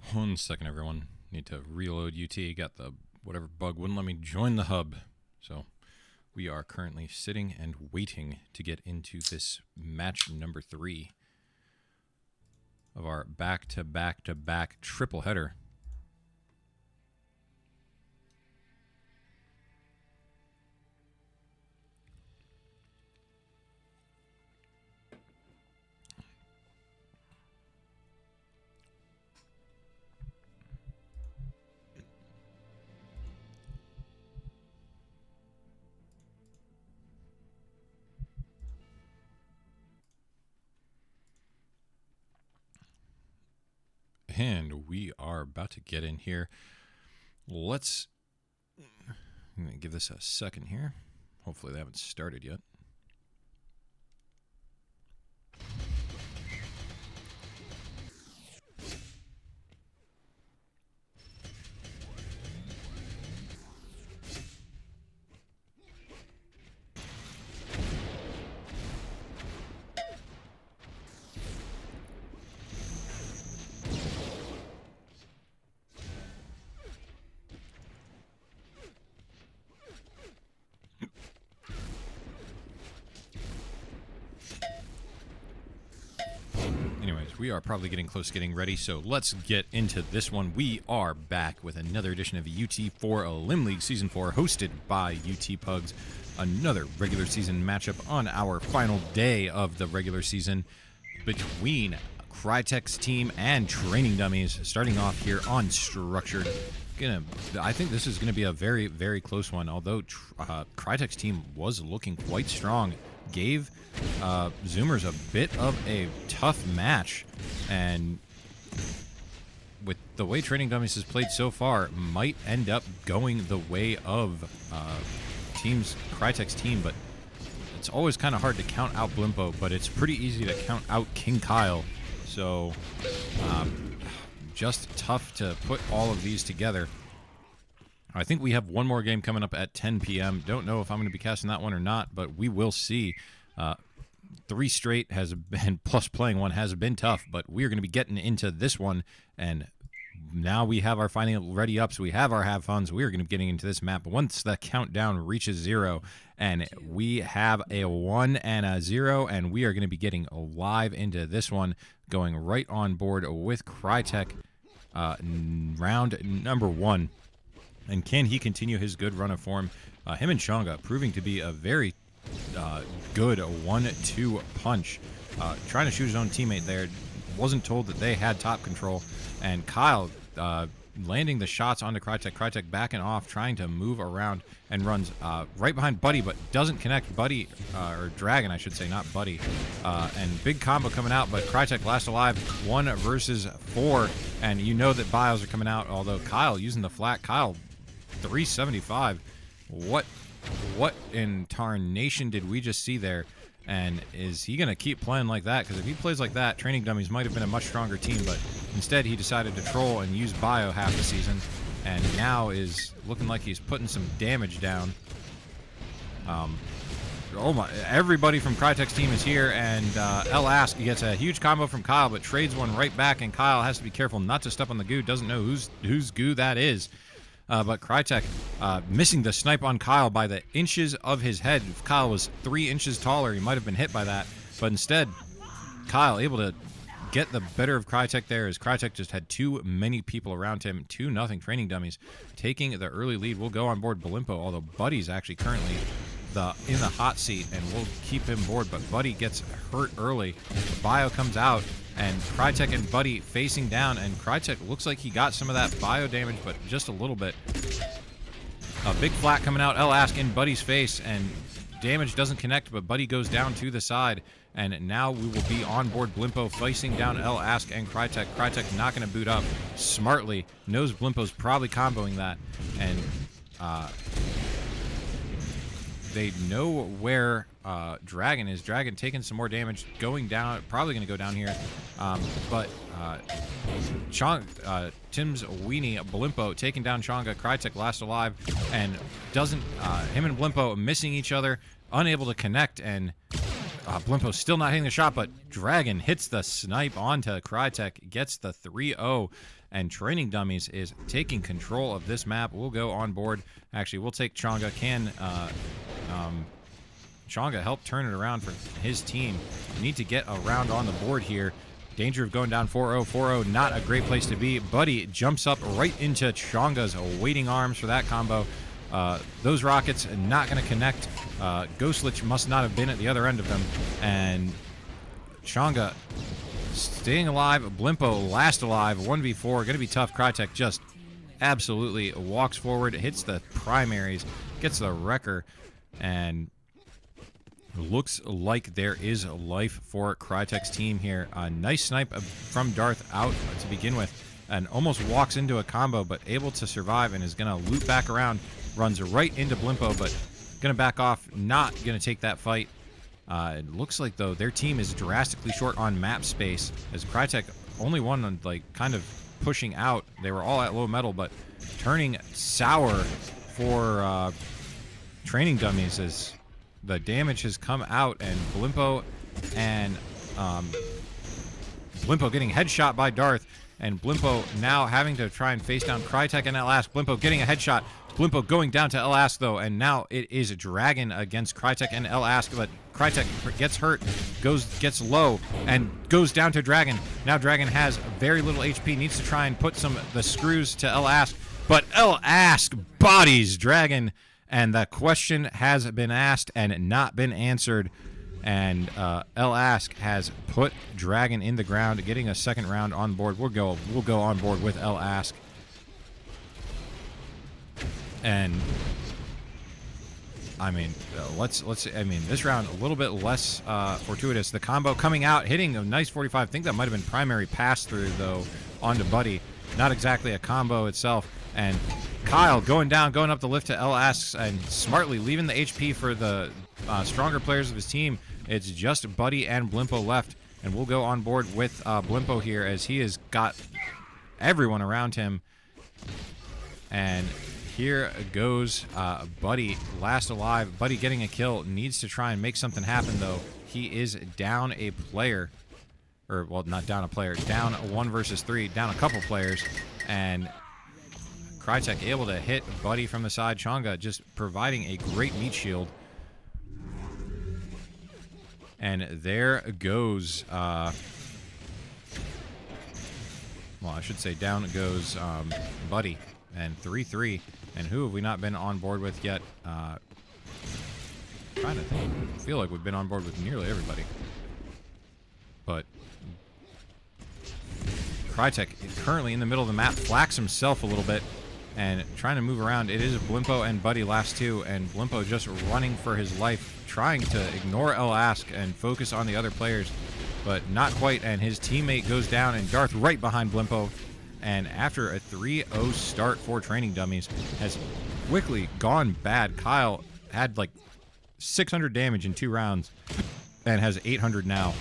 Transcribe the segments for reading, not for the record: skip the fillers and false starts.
1 second, everyone. Need to reload UT. Got the whatever bug wouldn't let me join the hub. So we are currently sitting and waiting to get into this match number 3 of our back-to-back-to-back triple header. And we are about to get in here. Let's I'm gonna give this a second here. Hopefully they haven't started yet. Anyways, we are probably getting close to getting ready, so let's get into this one. We are back with another edition of UT4 Elim League Season 4, hosted by UTPugs. Another regular season matchup on our final day of the regular season between Crytek's team and Training Dummies, starting off here on Structured. I think this is going to be a very, very close one, although Crytek's team was looking quite strong. Gave Zoomers a bit of a tough match, and with the way Training Dummies has played so far, might end up going the way of Crytek's team, but it's always kind of hard to count out Blimpo, but it's pretty easy to count out King Kyle, so just tough to put all of these together. I think we have one more game coming up at 10 p.m. Don't know if I'm going to be casting that one or not, but we will see. 3 straight has been, plus playing one has been tough, but we are going to be getting into this one, and now we have our final ready up, so we have our have funs. We are going to be getting into this map once the countdown reaches 0, and we have a 1 and a 0, and we are going to be getting live into this one, going right on board with Crytek, round number 1. And can he continue his good run of form? Him and Chonga proving to be a very good 1-2 punch. Trying to shoot his own teammate there. Wasn't told that they had top control. And Kyle landing the shots onto Crytek. Crytek backing off, trying to move around, and runs right behind Buddy, but doesn't connect Buddy, or Dragon, I should say, not Buddy. And big combo coming out, but Crytek last alive, 1 versus 4. And you know that bios are coming out, although Kyle using the flat. Kyle 375. What in tarnation did we just see there? And is he going to keep playing like that? Because if he plays like that, Training Dummies might have been a much stronger team, but instead he decided to troll and use bio half the season, and now is looking like he's putting some damage down. Oh my, everybody from Crytek's team is here, and Ask gets a huge combo from Kyle, but trades one right back, and Kyle has to be careful not to step on the goo. Doesn't know whose goo that is. But Crytek missing the snipe on Kyle by the inches of his head. If Kyle was 3 inches taller, he might have been hit by that. But instead, Kyle able to get the better of Crytek there, as Crytek just had too many people around him. 2-0 Training Dummies taking the early lead. We'll go on board Blimpo, although Buddy's actually currently in the hot seat, and we'll keep him board. But Buddy gets hurt early. The bio comes out, and Crytek and Buddy facing down, and Crytek looks like he got some of that bio damage, but just a little bit. A big flat coming out, Ask in Buddy's face, and damage doesn't connect, but Buddy goes down to the side, and now we will be on board Blimpo facing down Ask and Crytek. Crytek not going to boot up smartly, knows Blimpo's probably comboing that, and they know where Dragon is. Dragon taking some more damage, going down, probably going to go down here. But Tim's weenie, Blimpo, taking down Chonga. Crytek last alive, and doesn't, him and Blimpo missing each other, unable to connect, and Blimpo still not hitting the shot, but Dragon hits the snipe onto Crytek, gets the 3-0, and Training Dummies is taking control of this map. We'll go on board. Actually, we'll take Chonga. Can Chonga help turn it around for his team? Need to get a round on the board here. Danger of going down 4-0. 4-0, not a great place to be. Buddy jumps up right into Chonga's waiting arms for that combo. Those rockets not going to connect. Ghostlich must not have been at the other end of them. And Chonga staying alive. Blimpo last alive. 1v4. Going to be tough. Crytek just absolutely walks forward, hits the primaries, gets the wrecker, and looks like there is life for Crytek's team here. A nice snipe from Darth out to begin with, and almost walks into a combo, but able to survive and is going to loop back around. Runs right into Blimpo, but going to back off, not going to take that fight. It looks like, though, their team is drastically short on map space, as Crytek only one on, like, kind of pushing out. They were all at low metal, but turning sour for Training Dummies as the damage has come out, and Blimpo getting headshot by Darth, and Blimpo now having to try and face down Crytek and Elask. Blimpo getting a headshot. Blimpo going down to Elask, though, and now it is Dragon against Crytek and Elask, but Crytek gets hurt, gets low, and goes down to Dragon. Now Dragon has very little HP, needs to try and put the screws to Elask, but Elask bodies Dragon, and the question has been asked and not been answered, and Elask has put Dragon in the ground, getting a second round on board. We'll go on board with Elask. And I mean, this round a little bit less fortuitous. The combo coming out, hitting a nice 45. I think that might have been primary pass through, though, onto Buddy. Not exactly a combo itself. And Kyle going up the lift to Elask and smartly leaving the HP for the stronger players of his team. It's just Buddy and Blimpo left, and we'll go on board with Blimpo here, as he has got everyone around him. And here goes Buddy, last alive. Buddy getting a kill, needs to try and make something happen, though. He is down a player. Or, well, not down a player. Down 1 versus 3. Down a couple players. And Crytek able to hit Buddy from the side. Chonga just providing a great meat shield. And there goes... well, I should say down goes Buddy. And 3-3. And who have we not been on board with yet? Trying to think. I feel like we've been on board with nearly everybody. But Crytek currently in the middle of the map, flaks himself a little bit and trying to move around. It is Blimpo and Buddy last two, and Blimpo just running for his life, trying to ignore Elask and focus on the other players, but not quite, and his teammate goes down, and Darth right behind Blimpo. And after a 3-0 start for Training Dummies, has quickly gone bad. Kyle had like 600 damage in 2 rounds and has 800 now.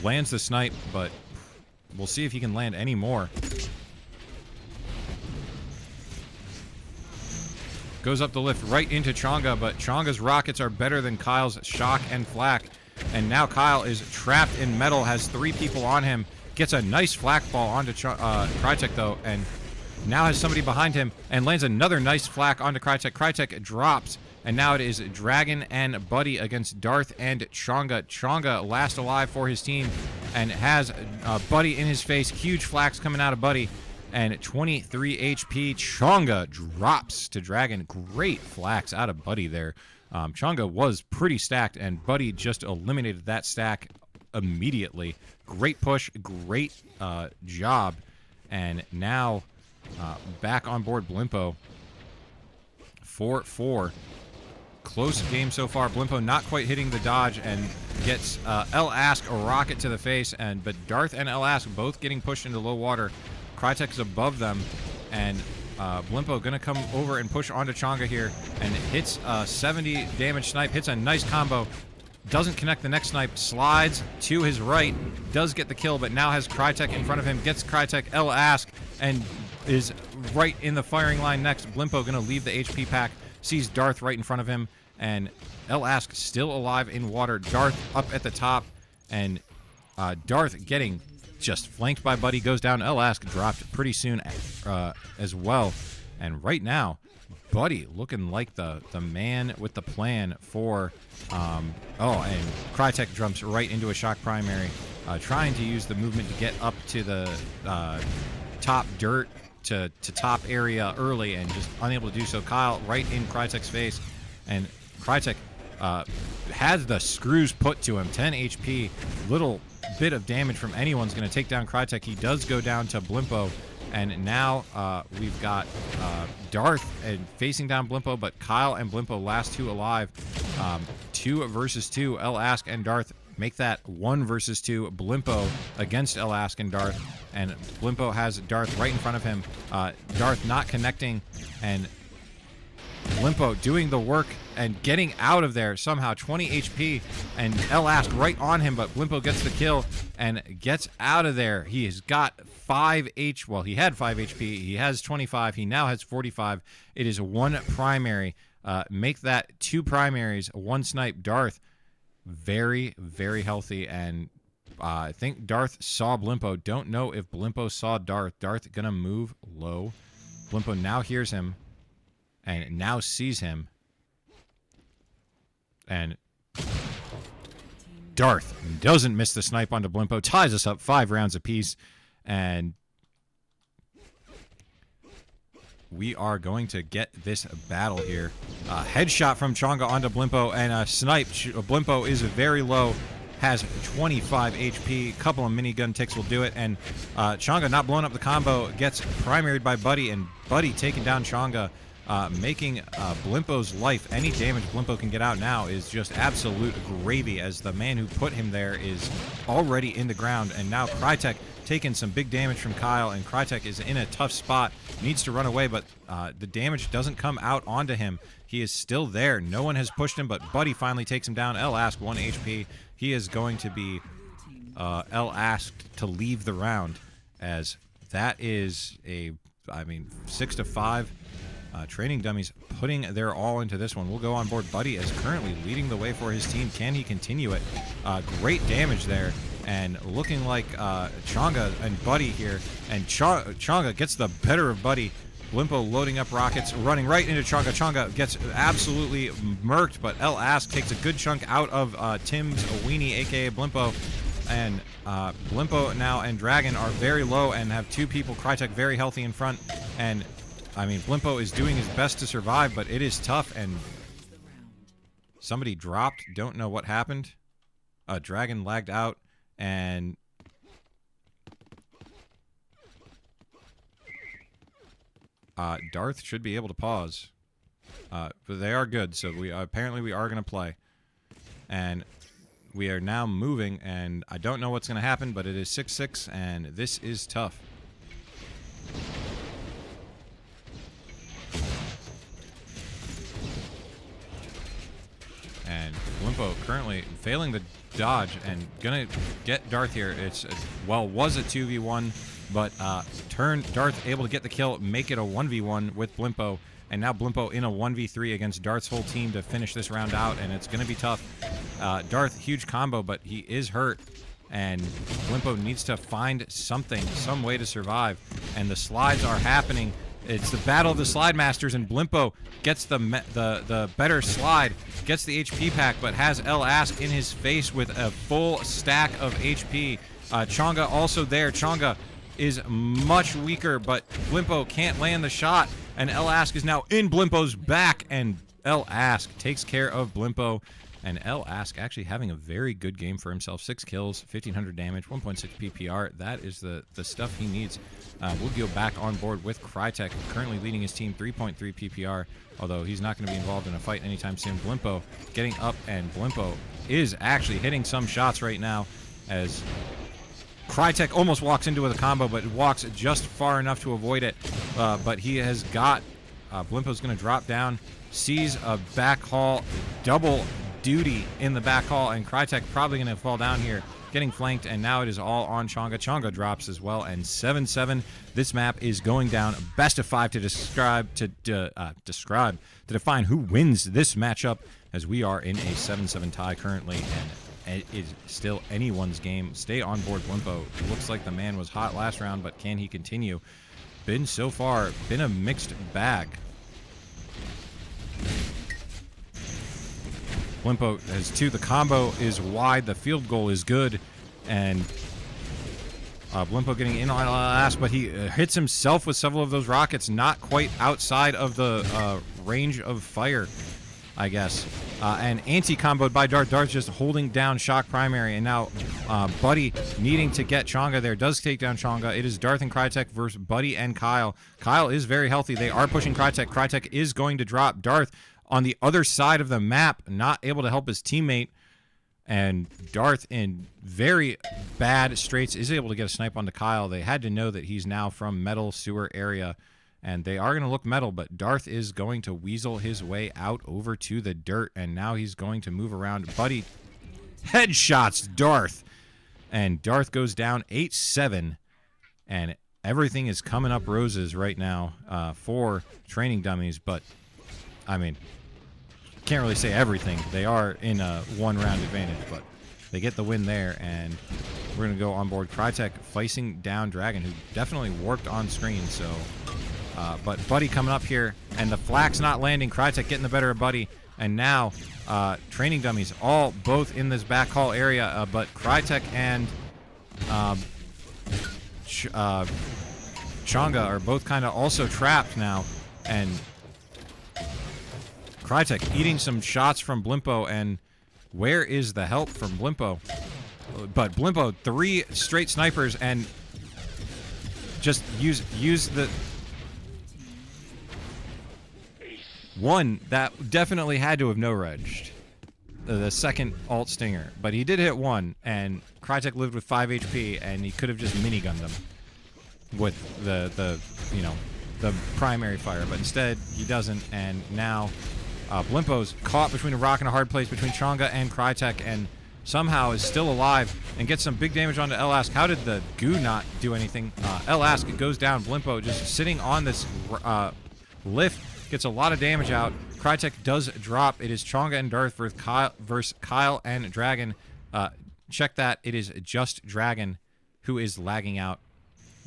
Lands the snipe, but we'll see if he can land any more. Goes up the lift right into Chonga, but Chonga's rockets are better than Kyle's shock and flak. And now Kyle is trapped in metal, has 3 people on him. Gets a nice flak ball onto Crytek, though, and now has somebody behind him and lands another nice flak onto Crytek. Crytek drops, and now it is Dragon and Buddy against Darth and Chonga. Chonga last alive for his team and has Buddy in his face. Huge flaks coming out of Buddy, and 23 HP. Chonga drops to Dragon. Great flaks out of Buddy there. Chonga was pretty stacked, and Buddy just eliminated that stack immediately. Great push, great job, and now back on board Blimpo. 4-4. Close game so far. Blimpo not quite hitting the dodge and gets Elask a rocket to the face, but Darth and Elask both getting pushed into low water. Crytek's above them, and Blimpo gonna come over and push onto Chonga here and hits 70 damage snipe, hits a nice combo. Doesn't connect the next snipe, slides to his right, does get the kill, but now has Crytek in front of him, gets Crytek, Elask, and is right in the firing line next. Blimpo gonna leave the HP pack, sees Darth right in front of him, and Elask still alive in water. Darth up at the top, and Darth getting just flanked by Buddy, goes down. Elask dropped pretty soon as well. And right now, Buddy looking like the man with the plan for... and Crytek jumps right into a shock primary, trying to use the movement to get up to the top dirt to top area early, and just unable to do so. Kyle right in Crytek's face, and Crytek has the screws put to him. 10 HP, little bit of damage from anyone's going to take down Crytek. He does go down to Blimpo, and now we've got Darth and facing down Blimpo, but Kyle and Blimpo, last two alive. 2 versus 2. Elask and Darth make that 1 versus 2. Blimpo against Elask and Darth, and Blimpo has Darth right in front of him. Darth not connecting, and Blimpo doing the work and getting out of there somehow. 20 HP, and Elask right on him, but Blimpo gets the kill and gets out of there. He has got 5 well, he had 5 HP. He has 25. He now has 45. It is 1 primary. Make that 2 primaries, 1 snipe. Darth very, very healthy, and I think Darth saw Blimpo. Don't know if Blimpo saw Darth. Darth gonna move low. Blimpo now hears him and now sees him, and Darth doesn't miss the snipe onto Blimpo. Ties us up 5 rounds apiece, and we are going to get this battle here. Headshot from Chonga onto Blimpo, and a snipe. Blimpo is very low, has 25 HP. Couple of minigun ticks will do it, and Chonga not blowing up the combo, gets primaried by Buddy, and Buddy taking down Chonga, making Blimpo's life, any damage Blimpo can get out now is just absolute gravy, as the man who put him there is already in the ground. And now Crytek taking some big damage from Kyle, and Crytek is in a tough spot, needs to run away, but the damage doesn't come out onto him. He is still there. No one has pushed him, but Buddy finally takes him down. Elask 1 HP. He is going to be Elasked to leave the round, as that is a, 6-5. Training Dummies putting their all into this one. We'll go on board. Buddy is currently leading the way for his team. Can he continue it? Great damage there, and looking like Chonga and Buddy here, and Chonga gets the better of Buddy. Blimpo loading up rockets, running right into Chonga. Chonga gets absolutely murked, but Elask takes a good chunk out of Tim's weenie, aka Blimpo. And Blimpo now and Dragon are very low and have 2 people, Crytek very healthy in front. And Blimpo is doing his best to survive, but it is tough, and somebody dropped. Don't know what happened. Dragon lagged out, and Darth should be able to pause. But they are good, so apparently we are going to play. And we are now moving, and I don't know what's going to happen, but it is 6-6, and this is tough. And Blimpo currently failing the dodge and gonna get Darth here. It's was a 2v1, but Darth able to get the kill, make it a 1v1 with Blimpo, and now Blimpo in a 1v3 against Darth's whole team to finish this round out, and it's gonna be tough. Darth, huge combo, but he is hurt, and Blimpo needs to find something, some way to survive, and the slides are happening. It's the battle of the slide masters, and Blimpo gets the better slide, gets the HP pack, but has Elask in his face with a full stack of HP. Chonga also there. Chonga is much weaker, but Blimpo can't land the shot, and Elask is now in Blimpo's back, and Elask takes care of Blimpo. And Elask actually having a very good game for himself. 6 kills, 1,500 damage, 1.6 PPR. That is the stuff he needs. We'll go back on board with Crytek, currently leading his team, 3.3 PPR, although he's not going to be involved in a fight anytime soon. Blimpo getting up, and Blimpo is actually hitting some shots right now, as Crytek almost walks into a combo, but walks just far enough to avoid it. But he has got... Blimpo's going to drop down, sees a back haul, double duty in the back hall, and Crytek probably going to fall down here, getting flanked, and now it is all on Chonga. Chonga drops as well, and 7-7. This map is going down. Best of 5 to define who wins this matchup, as we are in a 7-7 tie currently, and it is still anyone's game. Stay on board, Blimpo. Looks like the man was hot last round, but can he continue? So far, been a mixed bag. Blimpo has 2. The combo is wide. The field goal is good. And Blimpo getting in on last, but he hits himself with several of those rockets, not quite outside of the range of fire, I guess. And anti-comboed by Darth. Darth just holding down Shock Primary, and now Buddy needing to get Chonga there. Does take down Chonga. It is Darth and Crytek versus Buddy and Kyle. Kyle is very healthy. They are pushing Crytek. Crytek is going to drop. Darth on the other side of the map, not able to help his teammate. And Darth, in very bad straits, is able to get a snipe onto Kyle. They had to know that he's now from metal sewer area, and they are going to look metal, but Darth is going to weasel his way out over to the dirt, and now he's going to move around. Buddy headshots Darth, and Darth goes down 8-7, and everything is coming up roses right now for Training Dummies, but, I mean, can't really say everything. They are in a one-round advantage, but they get the win there, and we're going to go on board Crytek facing down Dragon, who definitely warped on screen, so... but Buddy coming up here, and the flak's not landing. Crytek getting the better of Buddy, and now Training Dummies all both in this back hall area, but Crytek and Chonga are both kind of also trapped now, and Crytek eating some shots from Blimpo, and where is the help from Blimpo? But Blimpo, 3 straight snipers, and just use the... One that definitely had to have no-regged the second alt stinger, but he did hit 1, and Crytek lived with 5 HP, and he could have just minigunned him with the primary fire, but instead he doesn't, and now Blimpo's caught between a rock and a hard place between Chonga and Crytek, and somehow is still alive and gets some big damage onto Elask. How did the goo not do anything? Elask goes down. Blimpo just sitting on this lift. Gets a lot of damage out. Crytek does drop. It is Chonga and Darth versus Kyle and Dragon. Check that. It is just Dragon who is lagging out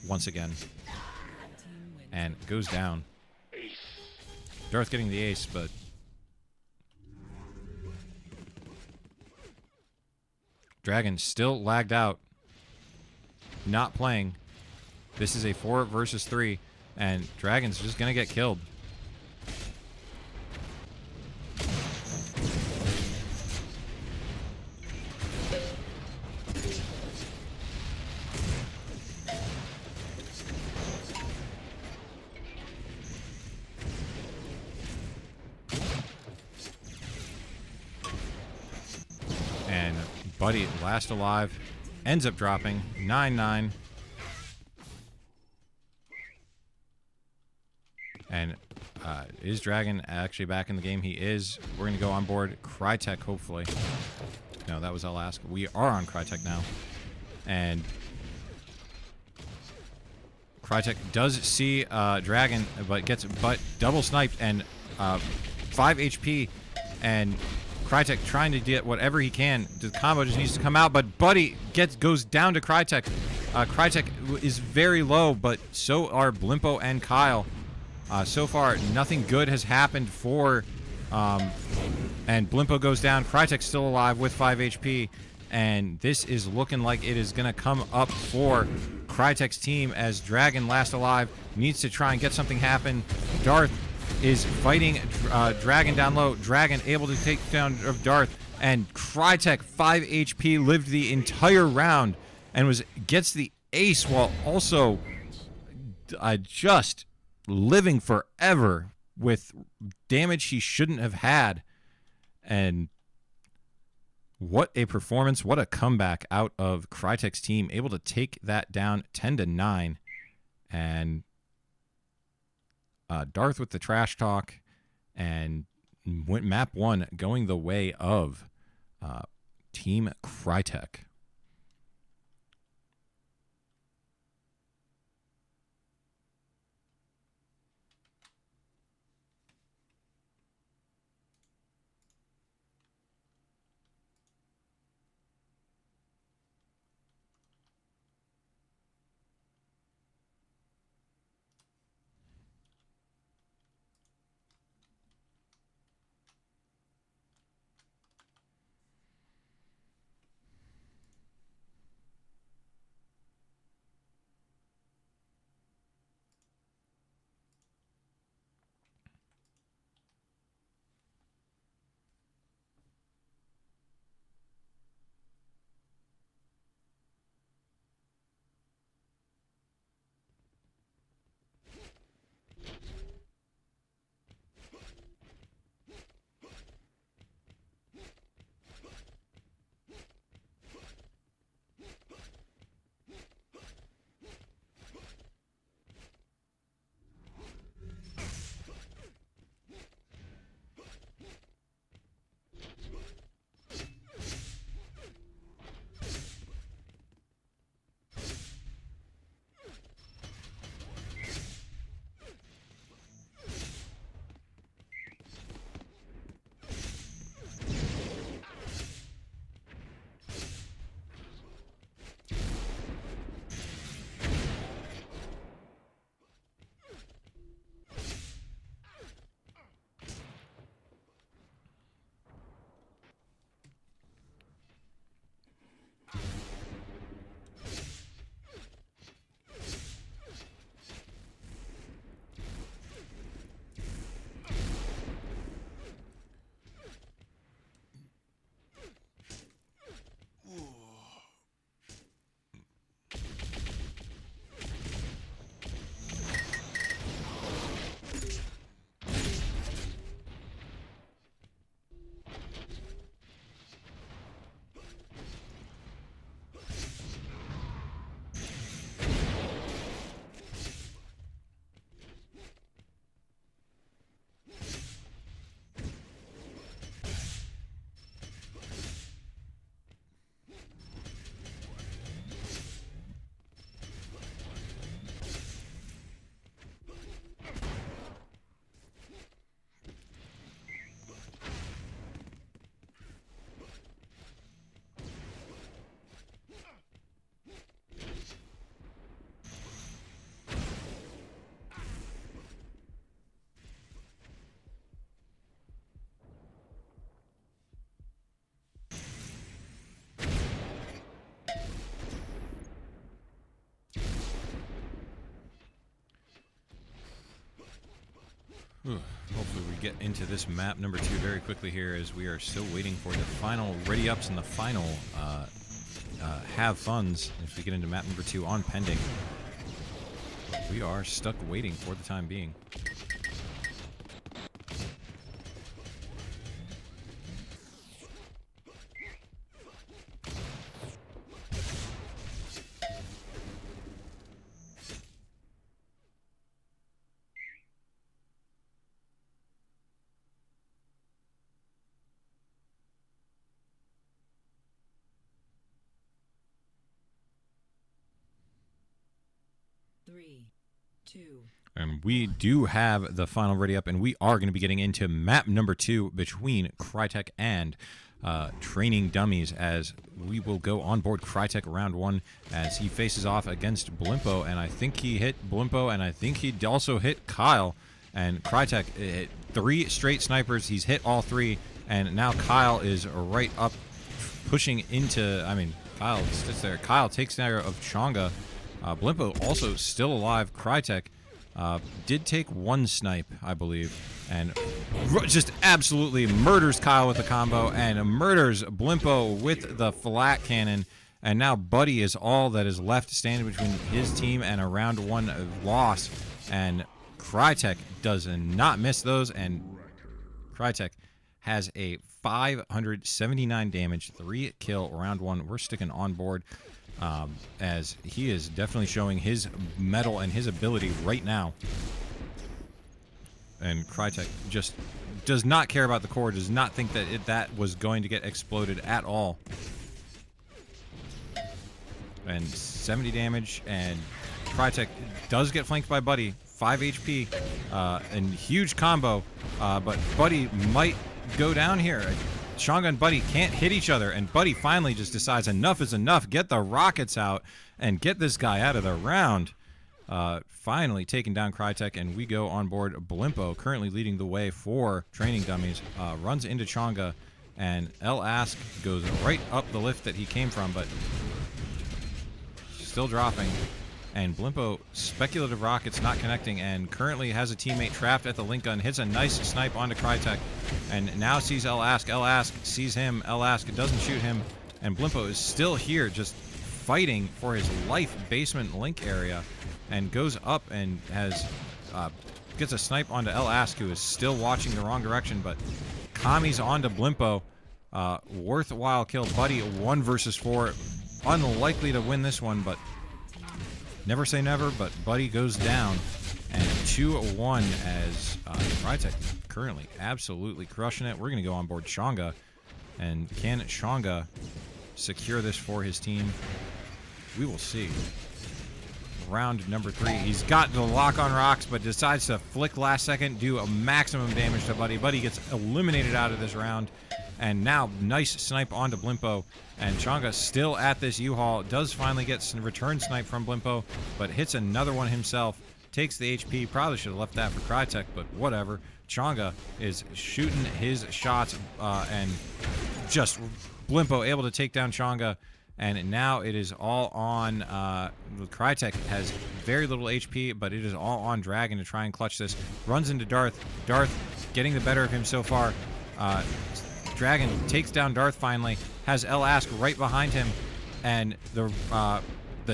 once again. And goes down. Darth getting the ace, but... Dragon still lagged out. Not playing. This is a 4 versus 3, and Dragon's just going to get killed. And Buddy, last alive, ends up dropping 9-9. And is Dragon actually back in the game? He is. We're going to go on board Crytek, hopefully. No, that was Elask. We are on Crytek now. And Crytek does see Dragon, but gets double sniped and 5 HP. And Crytek trying to get whatever he can. The combo just needs to come out, but Buddy goes down to Crytek. Crytek is very low, but so are Blimpo and Kyle. So far, nothing good has happened for... and Blimpo goes down. Crytek's still alive with 5 HP. And this is looking like it is going to come up for Crytek's team as Dragon, last alive, needs to try and get something happen. Darth is fighting Dragon down low. Dragon able to take down Darth. And Crytek, 5 HP, lived the entire round and gets the ace while also just living forever with damage he shouldn't have had. And what a performance, what a comeback out of Crytek's team, able to take that down 10-9. And Darth with the trash talk, and map 1 going the way of Team Crytek. Hopefully we get into this map number 2 very quickly here, as we are still waiting for the final ready-ups and the final have funds. If we get into map number 2 on pending, we are stuck waiting for the time being. And we do have the final ready up, and we are going to be getting into map number 2 between Crytek and Training Dummies, as we will go on board Crytek round 1 as he faces off against Blimpo, and I think he hit Blimpo, and I think he also hit Kyle. And Crytek hit 3 straight snipers. He's hit all 3, and now Kyle is right up, pushing into, I mean, Kyle sits there. Kyle takes care of Chonga. Blimpo also still alive. Crytek did take 1 snipe, I believe, and just absolutely murders Kyle with the combo and murders Blimpo with the flat cannon. And now Buddy is all that is left standing between his team and a round 1 loss. And Crytek does not miss those, and Crytek has a 579 damage, 3 kill round 1. We're sticking on board. As he is definitely showing his mettle and his ability right now. And Crytek just does not care about the core, does not think that that was going to get exploded at all. And 70 damage, and Crytek does get flanked by Buddy. 5 HP, and huge combo, but Buddy might go down here. Shanga and Buddy can't hit each other, and Buddy finally just decides enough is enough. Get the rockets out and get this guy out of the round. Finally taking down Crytek, and we go on board Blimpo, currently leading the way for Training Dummies. Runs into Changa, and El Ask goes right up the lift that he came from, but still dropping. And Blimpo, speculative rockets not connecting, and currently has a teammate trapped at the link gun. Hits a nice snipe onto Crytek, and now sees El Ask. El Ask sees him. El Ask doesn't shoot him, and Blimpo is still here, just fighting for his life. Basement link area, and goes up and has gets a snipe onto El Ask, who is still watching the wrong direction, but commies onto Blimpo. Worthwhile kill. Buddy, 1 versus 4. Unlikely to win this one, but never say never. But Buddy goes down, and 2-1 as Crytek currently absolutely crushing it. We're going to go on board Shanga, and can Shanga secure this for his team? We will see. Round number 3. He's got the lock on rocks, but decides to flick last second, do a maximum damage to Buddy. Buddy gets eliminated out of this round. And now, nice snipe onto Blimpo. And Changa still at this U-Haul. Does finally get some return snipe from Blimpo, but hits another one himself. Takes the HP. Probably should have left that for Crytek, but whatever. Changa is shooting his shots, and just Blimpo able to take down Changa. And now it is all on, Crytek has very little HP, but it is all on Dragon to try and clutch this. Runs into Darth. Darth getting the better of him so far. Dragon takes down Darth finally, has El Ask right behind him, and the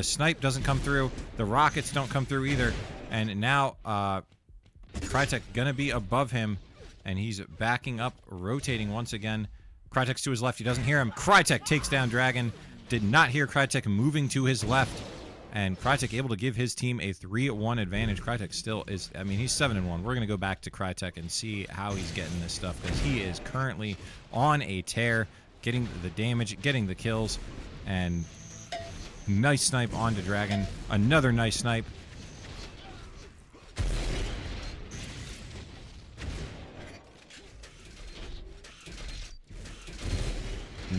snipe doesn't come through, the rockets don't come through either, and now Crytek gonna be above him, and he's backing up, rotating once again. Crytek's to his left, he doesn't hear him. Crytek takes down Dragon, did not hear Crytek moving to his left, and Crytek able to give his team a 3-1 advantage. Crytek still is, I mean, he's 7-1. We're going to go back to Crytek and see how he's getting this stuff, because he is currently on a tear, getting the damage, getting the kills, and nice snipe onto Dragon. Another nice snipe.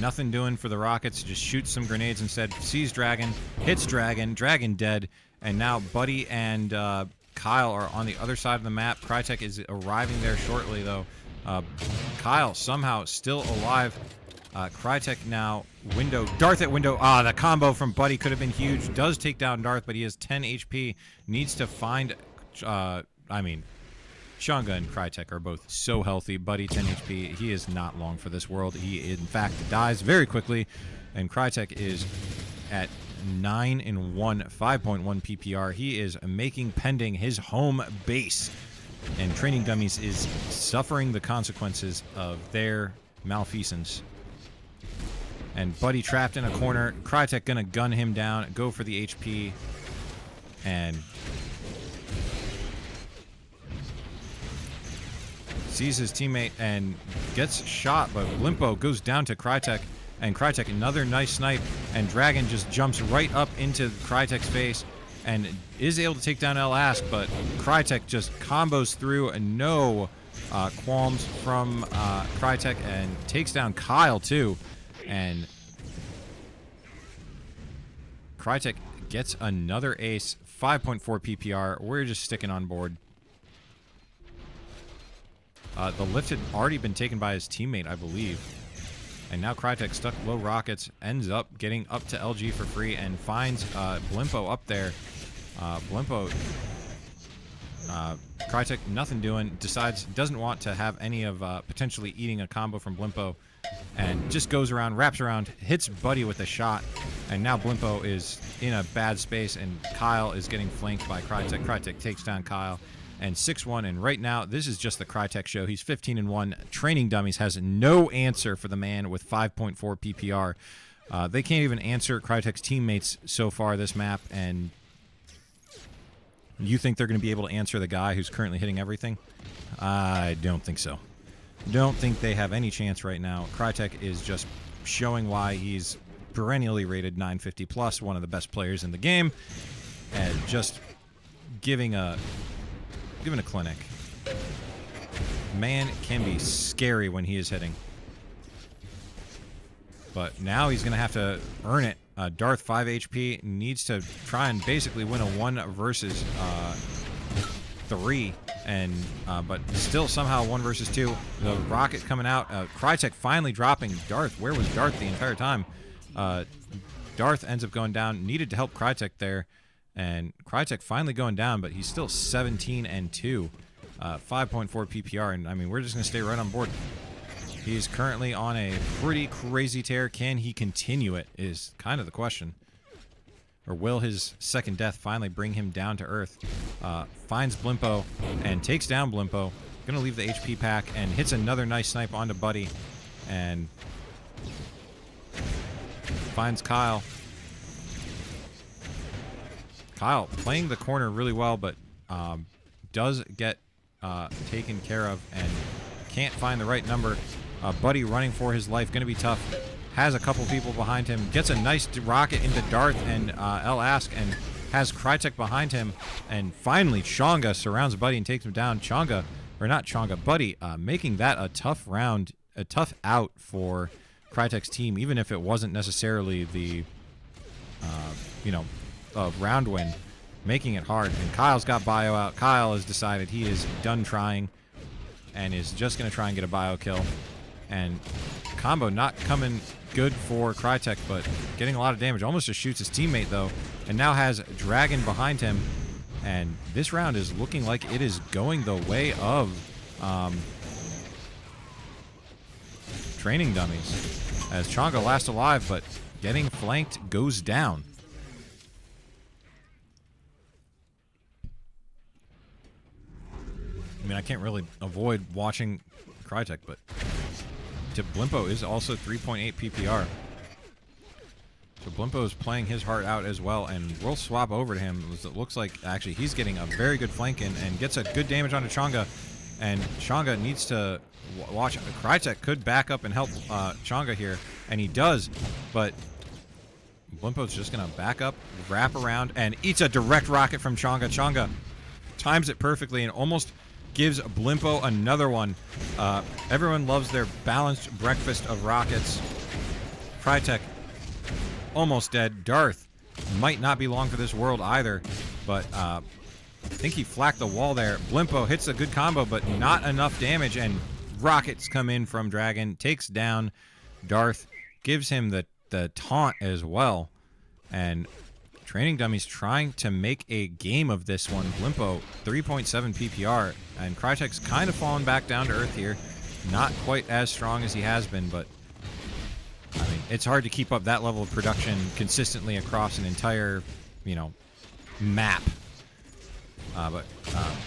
Nothing doing for the rockets, just shoots some grenades instead. Sees Dragon, hits Dragon, Dragon dead, and now Buddy and Kyle are on the other side of the map. Crytek is arriving there shortly, though. Kyle somehow still alive. Crytek now, window, Darth at window. The combo from Buddy could have been huge. Does take down Darth, but he has 10 HP. Needs to find, Shanga and Crytek are both so healthy. Buddy, 10 HP. He is not long for this world. He, in fact, dies very quickly. And Crytek is at 9-1, 5.1 PPR. He is making Pending his home base. And Training Dummies is suffering the consequences of their malfeasance. And Buddy trapped in a corner. Crytek gonna gun him down, go for the HP. And sees his teammate and gets shot, but Blimpo goes down to Crytek, and Crytek another nice snipe, and Dragon just jumps right up into Crytek's face and is able to take down El Ask, but Crytek just combos through, and no qualms from Crytek, and takes down Kyle too, and Crytek gets another ace. 5.4 PPR. We're just sticking on board. The lift had already been taken by his teammate, I believe. And now Crytek stuck low rockets, ends up getting up to LG for free, and finds Blimpo up there. Blimpo, Crytek, nothing doing, decides, doesn't want to have any of potentially eating a combo from Blimpo, and just goes around, wraps around, hits Buddy with a shot, and now Blimpo is in a bad space, and Kyle is getting flanked by Crytek. Crytek takes down Kyle. And 6-1, and right now, this is just the Crytek show. He's 15-1. Training Dummies has no answer for the man with 5.4 PPR. They can't even answer Crytek's teammates so far this map, and You think they're going to be able to answer the guy who's currently hitting everything? I don't think so. Don't think they have any chance right now. Crytek is just showing why he's perennially rated 950 plus, one of the best players in the game, and just giving a clinic. Man can be scary when he is hitting. But now he's going to have to earn it. Darth, 5 HP, needs to try and basically win a 1 versus 3. And but still somehow 1 versus 2. The rocket coming out. Crytek finally dropping Darth. Where was Darth the entire time? Darth ends up going down. Needed to help Crytek there. And Crytek finally going down, but he's still 17 and 2. 5.4 PPR. And I mean, we're just going to stay right on board. He's currently on a pretty crazy tear. Can he continue it is kind of the question. Or will his second death finally bring him down to earth? Finds Blimpo and takes down Blimpo. Gonna leave the HP pack and hits another nice snipe onto Buddy. And finds Kyle. Kyle playing the corner really well, but does get taken care of and can't find the right number. Buddy running for his life, gonna be tough. Has a couple people behind him, gets a nice rocket into Darth and Ask, and has Crytek behind him. And finally, Chonga surrounds Buddy and takes him down. Chonga, or not Chonga, Buddy, making that a tough round, a tough out for Crytek's team, even if it wasn't necessarily the, round win, making it hard. And Kyle's got bio out. Kyle has decided he is done trying and is just going to try and get a bio kill. And combo not coming good for Crytek, but getting a lot of damage. Almost just shoots his teammate, though, and now has Dragon behind him. And this round is looking like it is going the way of Training Dummies, as Chonga last alive, but getting flanked, goes down. I mean, I can't really avoid watching Crytek, but Blimpo is also 3.8 PPR. So Blimpo is playing his heart out as well, and we'll swap over to him. It looks like actually he's getting a very good flank in and gets a good damage onto Chonga. And Chonga needs to watch. Crytek could back up and help Chonga here, and he does, but Blimpo's just going to back up, wrap around, and eats a direct rocket from Chonga. Chonga times it perfectly and almost gives Blimpo another one. Everyone loves their balanced breakfast of rockets. Crytek almost dead. Darth might not be long for this world either, but I think he flacked the wall there. Blimpo hits a good combo, but not enough damage, and rockets come in from Dragon, takes down Darth, gives him the taunt as well, and Training Dummies trying to make a game of this one. Blimpo, 3.7 PPR, and Crytek's kind of fallen back down to earth here. Not quite as strong as he has been, but I mean, it's hard to keep up that level of production consistently across an entire, map. But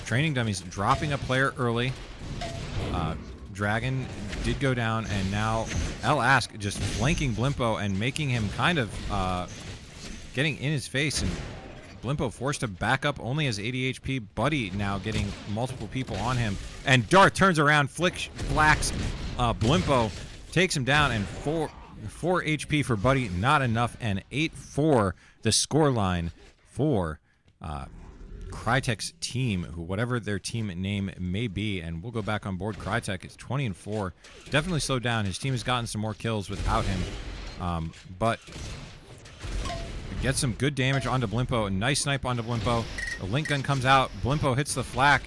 Training Dummies dropping a player early. Dragon did go down, and now Ask just flanking Blimpo and making him kind of getting in his face, and Blimpo forced to back up, only as 80 HP. Buddy now getting multiple people on him, and Darth turns around, flacks Blimpo, takes him down, and 4 HP for Buddy, not enough, and 8-4 the scoreline for Crytek's team, whatever their team name may be. And we'll go back on board. Crytek is 20-4, definitely slowed down. His team has gotten some more kills without him, but gets some good damage onto Blimpo. A nice snipe onto Blimpo. The link gun comes out. Blimpo hits the flak.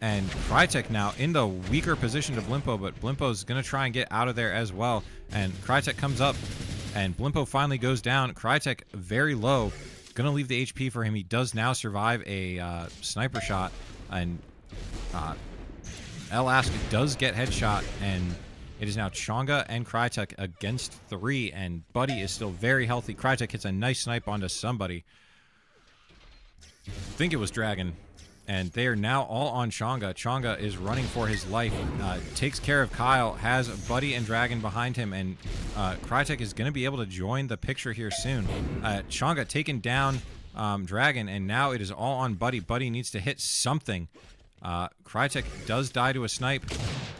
And Crytek now in the weaker position to Blimpo, but Blimpo's going to try and get out of there as well. And Crytek comes up, and Blimpo finally goes down. Crytek very low. Going to leave the HP for him. He does now survive a sniper shot. And Ask does get headshot, and it is now Chonga and Crytek against 3, and Buddy is still very healthy. Crytek hits a nice snipe onto somebody. I think it was Dragon. And they are now all on Chonga. Chonga is running for his life. Takes care of Kyle. Has Buddy and Dragon behind him. And Crytek is going to be able to join the picture here soon. Chonga taken down Dragon, and now it is all on Buddy. Buddy needs to hit something. Crytek does die to a snipe.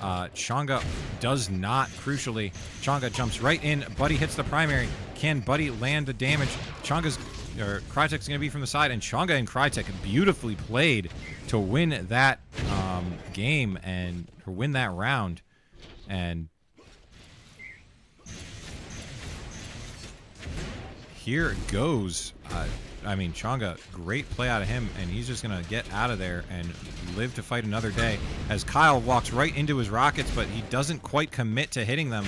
Chonga does not, crucially. Chonga jumps right in. Buddy hits the primary. Can Buddy land the damage? Crytek's going to be from the side, and Chonga and Crytek beautifully played to win that game and to win that round. And here goes. I mean, Chonga, great play out of him, and he's just going to get out of there and live to fight another day. As Kyle walks right into his rockets, but he doesn't quite commit to hitting them.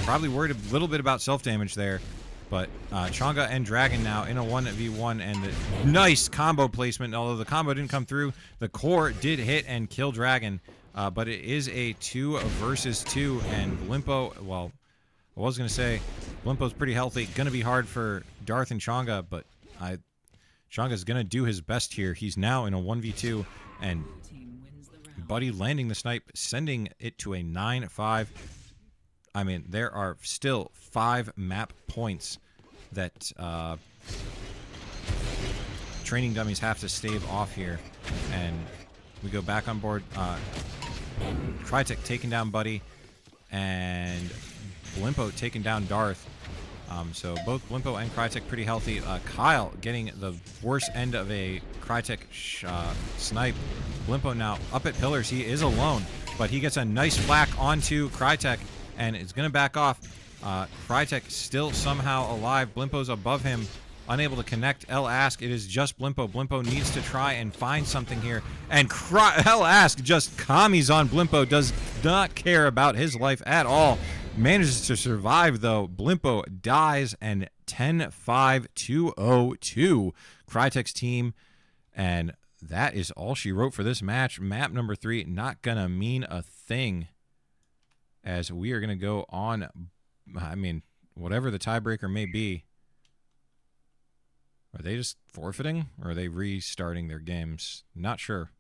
Probably worried a little bit about self-damage there. But Chonga and Dragon now in a 1v1, and the nice combo placement. Although the combo didn't come through, the core did hit and kill Dragon. But it is a 2 versus 2, and Blimpo, well, I was going to say, Blimpo's pretty healthy. Going to be hard for Darth and Chonga, but Chonga's going to do his best here. He's now in a 1v2, and Buddy landing the snipe, sending it to a 9-5. I mean, there are still 5 map points that Training Dummies have to stave off here. And we go back on board. Crytek taking down Buddy, and Blimpo taking down Darth. So both Blimpo and Crytek pretty healthy. Kyle getting the worst end of a Crytek snipe. Blimpo now up at pillars. He is alone, but he gets a nice flak onto Crytek, and it's going to back off. Crytek still somehow alive. Blimpo's above him, unable to connect. Ask, it is just Blimpo. Blimpo needs to try and find something here. And Ask just commies on Blimpo, does not care about his life at all. Manages to survive, though. Blimpo dies, and 10-5-2-0-2 Crytek's team. And that is all she wrote for this match. Map number 3, not going to mean a thing, as we are going to go on, I mean, whatever the tiebreaker may be. Are they just forfeiting, or are they restarting their games? Not sure.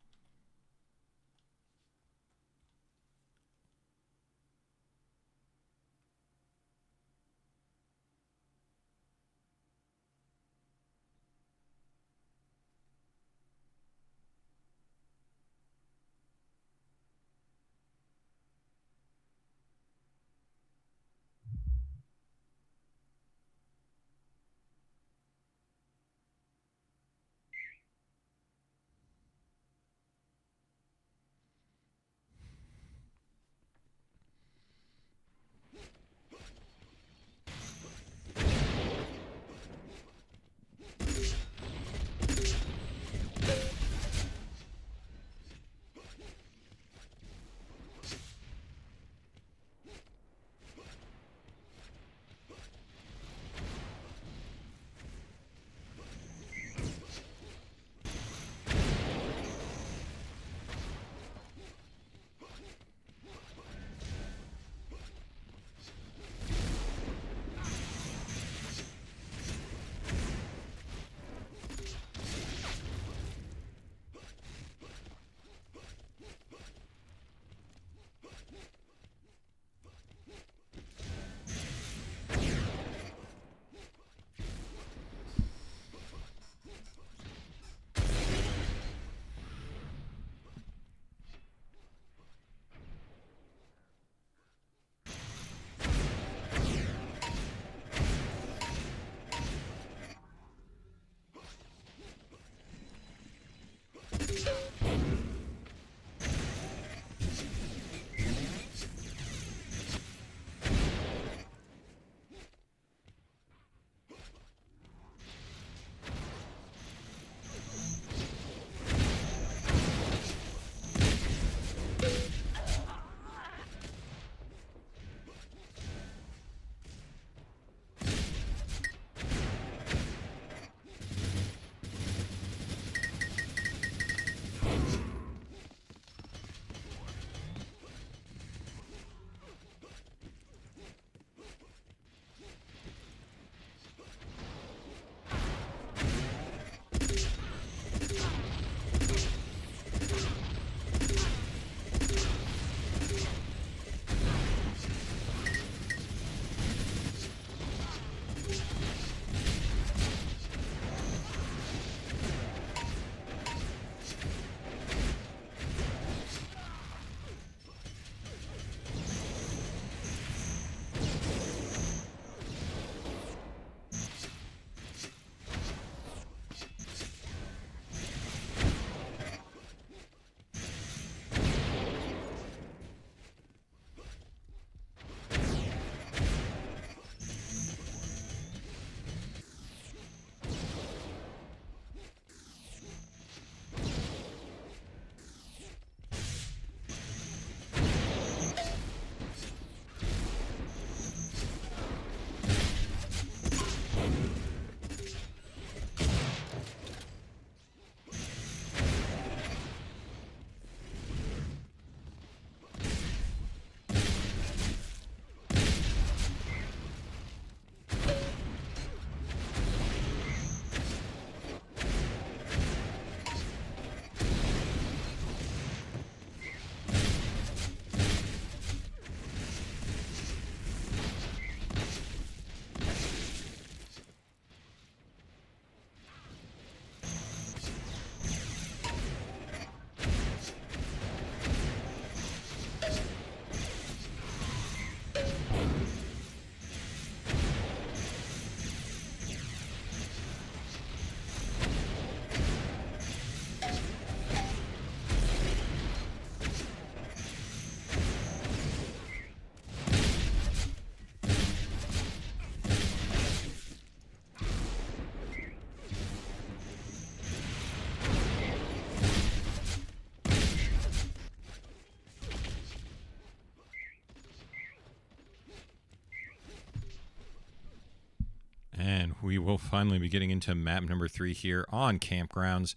And we will finally be getting into map number 3 here on Campgrounds,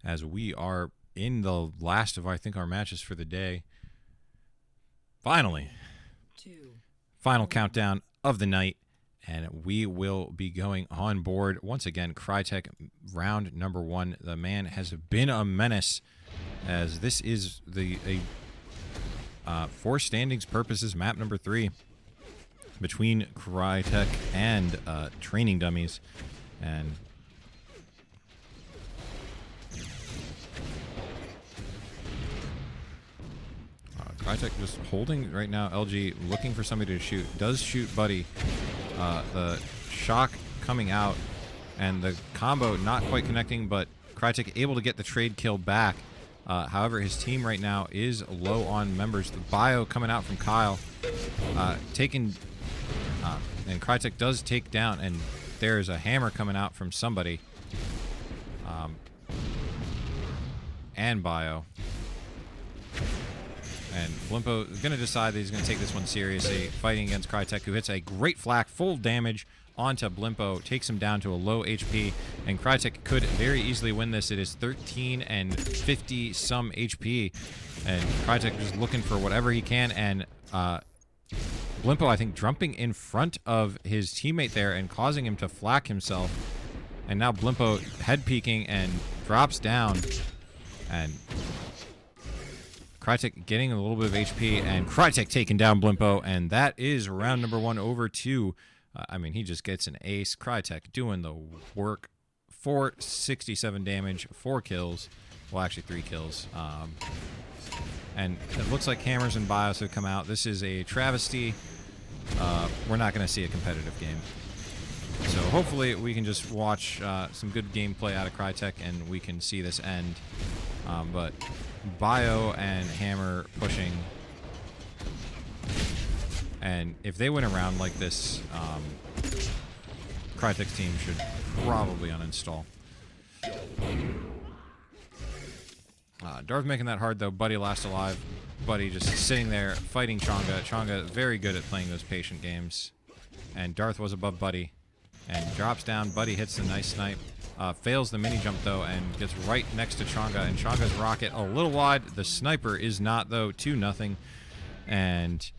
as we are in the last of, I think, our matches for the day. Finally. Final countdown of the night, and we will be going on board. Once again, Crytek, round number 1. The man has been a menace, as this is for standings purposes, map number 3. Between Crytek and Training Dummies, and Crytek just holding right now. LG looking for somebody to shoot. Does shoot Buddy. The shock coming out, and the combo not quite connecting, but Crytek able to get the trade kill back. However, his team right now is low on members. The bio coming out from Kyle, taking. And Crytek does take down, and there's a hammer coming out from somebody. And Bio. And Blimpo is going to decide that he's going to take this one seriously, fighting against Crytek, who hits a great flak, full damage onto Blimpo, takes him down to a low HP, and Crytek could very easily win this. It is 13 and 50 some HP, and Crytek just looking for whatever he can, and Blimpo, I think, jumping in front of his teammate there and causing him to flak himself. And now Blimpo head peeking and drops down. And Crytek getting a little bit of HP, and Crytek taking down Blimpo. And that is round number 1 over 2. I mean, he just gets an ace. Crytek doing the work. 467 damage, 4 kills. Well, actually 3 kills. And it looks like hammers and bios have come out. This is a travesty. We're not going to see a competitive game. So hopefully we can just watch some good gameplay out of Crytek and we can see this end. But bio and hammer pushing. And if they win a round like this, Crytek's team should probably uninstall. Darth making that hard, though. Buddy last alive. Buddy just sitting there fighting Chonga. Chonga very good at playing those patient games. And Darth was above Buddy. And drops down. Buddy hits the nice snipe. Fails the mini jump, though, and gets right next to Chonga. And Chonga's rocket a little wide. The sniper is not, though. 2-0. And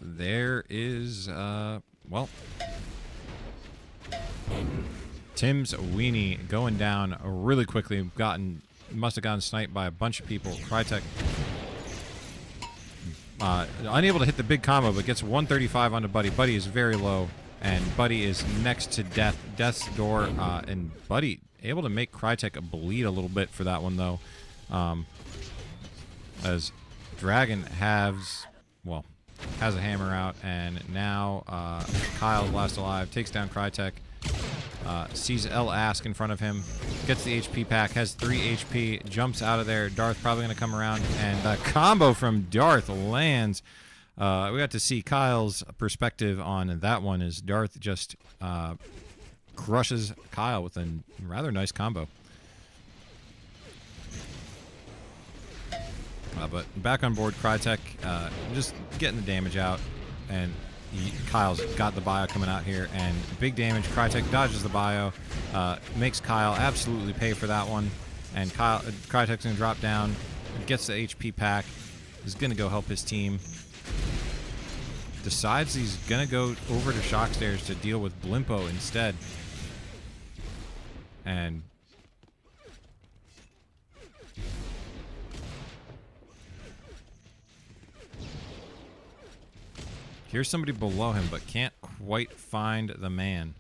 there is, well, Tim's weenie going down really quickly. Must have gotten sniped by a bunch of people. Crytek unable to hit the big combo, but gets 135 onto Buddy. Buddy is very low, and Buddy is next to death. Death's door, and Buddy able to make Crytek bleed a little bit for that one, though. As Dragon has a hammer out, and now Kyle's last alive, takes down Crytek. Sees L Ask in front of him, gets the HP pack, has 3 HP, jumps out of there. Darth probably going to come around, and a combo from Darth lands. We got to see Kyle's perspective on that one, as Darth just crushes Kyle with a rather nice combo. But back on board, Crytek just getting the damage out, and Kyle's got the bio coming out here, and big damage. Crytek dodges the bio, makes Kyle absolutely pay for that one, and Crytek's going to drop down, gets the HP pack, is going to go help his team. Decides he's going to go over to Shock Stairs to deal with Blimpo instead. And here's somebody below him, but can't quite find the man.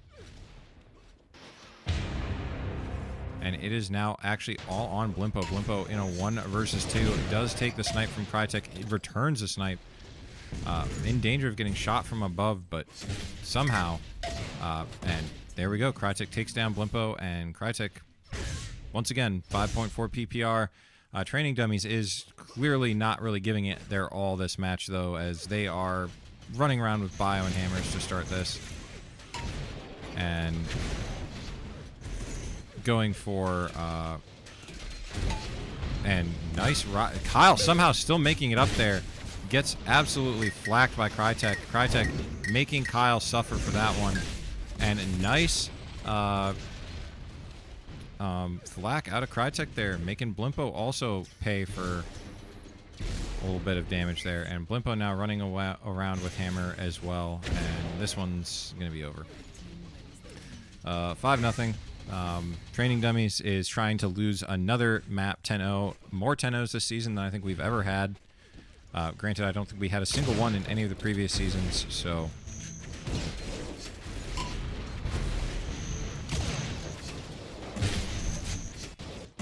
And it is now actually all on Blimpo. Blimpo in a 1 versus 2. Does take the snipe from Crytek. It returns the snipe. In danger of getting shot from above, but somehow. And there we go. Crytek takes down Blimpo, and Crytek, once again, 5.4 PPR. Training Dummies is clearly not really giving it their all this match, though, as they are running around with bio and hammers to start this. And going for and nice Kyle somehow still making it up there, gets absolutely flacked by Crytek. Crytek making Kyle suffer for that one. And a nice flak out of Crytek there, making Blimpo also pay for a little bit of damage there. And Blimpo now running around with Hammer as well. And this one's going to be over. 5-0. Training Dummies is trying to lose another map 10-0. More 10-0s this season than I think we've ever had. Granted, I don't think we had a single one in any of the previous seasons, so...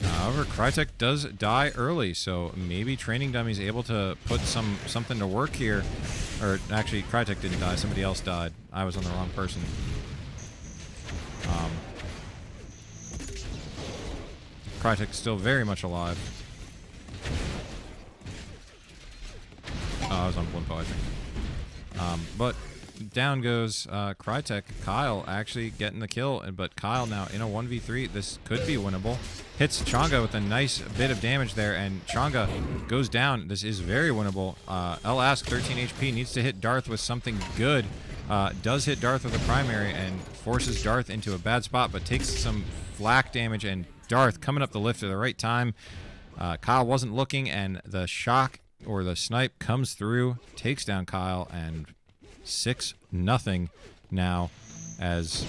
However, Crytek does die early, so maybe Training Dummies able to put something to work here. Or, actually, Crytek didn't die. Somebody else died. I was on the wrong person. Crytek's still very much alive. Oh, I was on Blimpo, I think. But down goes Crytek. Kyle actually getting the kill, but Kyle now in a 1v3. This could be winnable. Hits Chonga with a nice bit of damage there, and Chonga goes down. This is very winnable. Lask, 13 HP, needs to hit Darth with something good. Does hit Darth with a primary and forces Darth into a bad spot, but takes some flak damage, and Darth coming up the lift at the right time. Kyle wasn't looking, and the shock or the snipe comes through, takes down Kyle, and 6-0 now as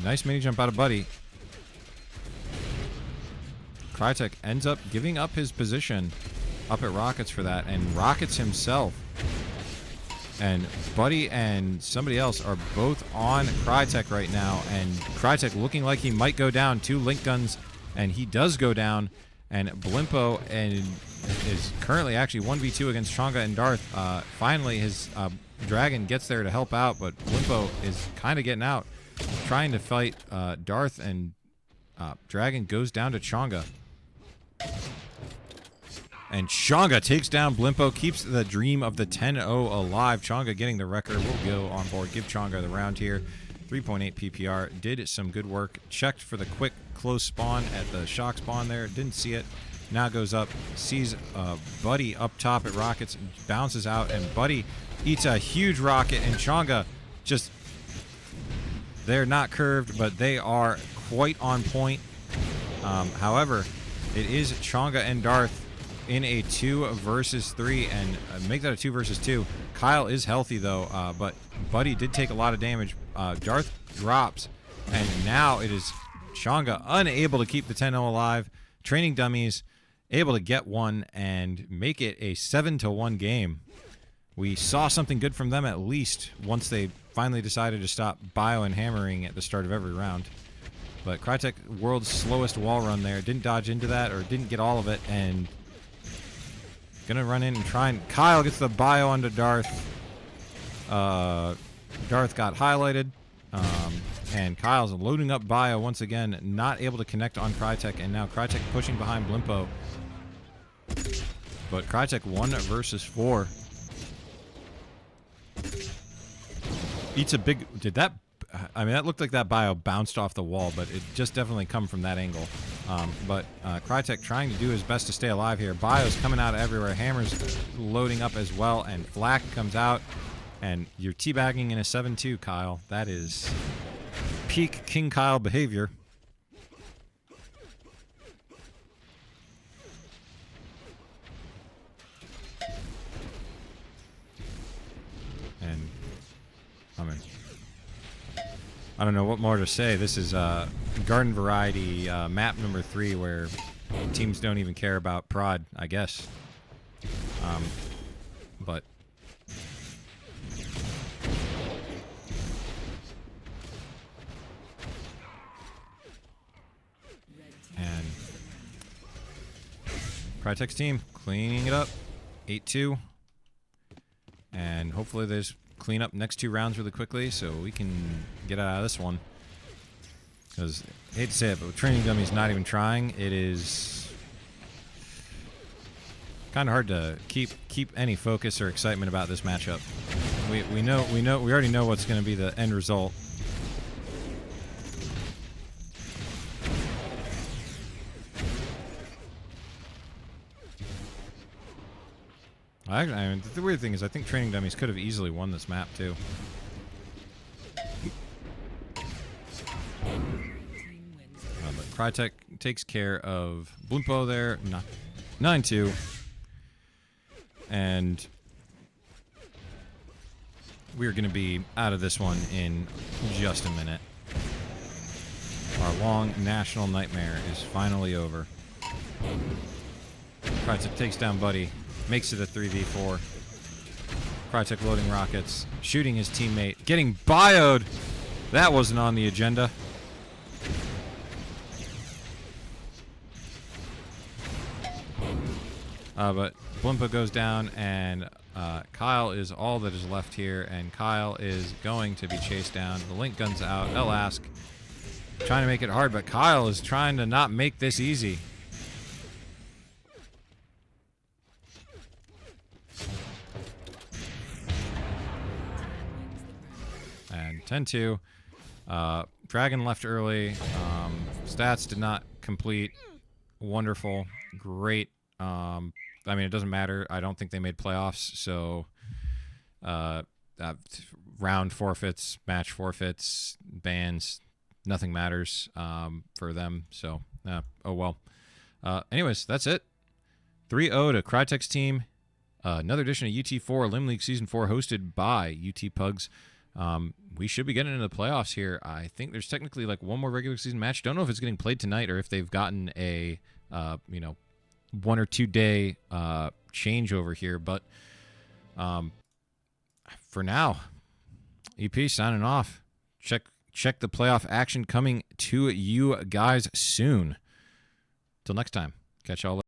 nice mini jump out of Buddy. Crytek ends up giving up his position up at Rockets for that, and Rockets himself and Buddy and somebody else are both on Crytek right now, and Crytek looking like he might go down. 2 link guns, and he does go down, and Blimpo is currently actually 1v2 against Chonga and Darth. Finally, his Dragon gets there to help out, but Blimpo is kind of getting out, trying to fight Darth, and Dragon goes down to Chonga. And Chonga takes down Blimpo, keeps the dream of the 10-0 alive. Chonga getting the record. We'll go on board, give Chonga the round here. 3.8 PPR. Did some good work. Checked for the quick close spawn at the shock spawn there. Didn't see it. Now goes up. Sees Buddy up top at Rockets. Bounces out, and Buddy eats a huge rocket. And Chonga just... They're not curved, but they are quite on point. However, it is Chonga and Darth in a 2 versus 3, and make that a 2 versus 2. Kyle is healthy though, but Buddy did take a lot of damage. Darth drops, and now it is Chonga unable to keep the 10-0 alive. Training Dummies able to get one and make it a 7-1 game. We saw something good from them at least once they finally decided to stop bio and hammering at the start of every round. But Crytek, world's slowest wall run there, didn't dodge into that, or didn't get all of it, and gonna run in and try, and Kyle gets the bio onto Darth. Darth got highlighted, and Kyle's loading up bio once again, not able to connect on Crytek, and now Crytek pushing behind Blimpo. But Crytek 1 versus 4. Eats a big... Did that... I mean, that looked like that bio bounced off the wall, but it just definitely come from that angle. But Crytek trying to do his best to stay alive here. Bio's coming out of everywhere. Hammer's loading up as well, and Flak comes out, and you're teabagging in a 7-2, Kyle. That is peak King Kyle behavior. And, I mean... I don't know what more to say. This is Garden Variety map number 3, where teams don't even care about prod, I guess. But and Crytek's team cleaning it up, 8-2, and hopefully there's clean up next 2 rounds really quickly so we can get out of this one. Because, I hate to say it, but with Training Dummies not even trying, it is kind of hard to keep any focus or excitement about this matchup. We already know what's going to be the end result. I mean, the weird thing is I think Training Dummies could have easily won this map, too. But Crytek takes care of Bloompo there. 9-2. And we're going to be out of this one in just a minute. Our long national nightmare is finally over. Crytek takes down Buddy. Makes it a 3v4. Crytek loading rockets. Shooting his teammate. Getting bioed! That wasn't on the agenda. But Blimpa goes down, and Kyle is all that is left here, and Kyle is going to be chased down. The link gun's out. Elask trying to make it hard, but Kyle is trying to not make this easy. And 10-2. Dragon left early. Stats did not complete. Wonderful. Great. I mean, it doesn't matter. I don't think they made playoffs, so round forfeits, match forfeits, bans, nothing matters for them. So, oh well. Anyways, that's it. 3-0 to Crytek's team. Another edition of UT4 Elim League Season 4 hosted by UTPugs. We should be getting into the playoffs here. I think there's technically like one more regular season match. Don't know if it's getting played tonight or if they've gotten a, 1 or 2 day changeover here. But for now, EP signing off. Check the playoff action coming to you guys soon. Till next time. Catch y'all later.